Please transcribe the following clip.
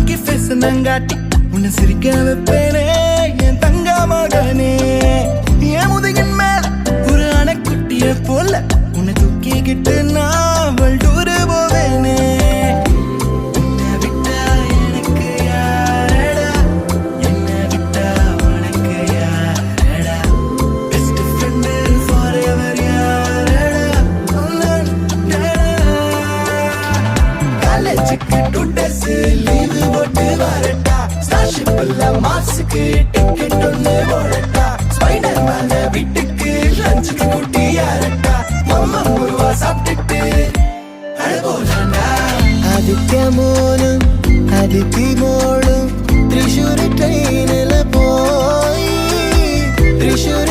monkey face நங்காட்டி உன்னை சிரிக்க வைப்பேனே என் தங்க மகனே என் முதுகின் மேல ஒரு அணைக்குட்டிய போல உன்னை தூக்கிக்கிட்டு நான் வல்டூரு போவேனே உன்னை விட்டா எனக்கு யாரடா என்னை விட்டா உனக்கு யாரடா பெஸ்ட் ஃப்ரெண்டு forever யாரடா காலேஜுக்கு 2 days லீவு போட்டு வரட்டா ஸ்டார்ஷிப்ல மாஸ்க்கு டிக்கெட் ஒன்று போடட்டா ஸ்பைடர்மேன வீட்டுக்கு லஞ்சுக்கு கூட்டி யாரட்டா மம்மா முருவா சாப்பிட்டுட்டு அழகோலாண்டா ആദിത്യമോനും അതിഥിമോളും തൃശ്ശൂർ ട്രെയിനിൽ പോയി തൃശ്ശൂർ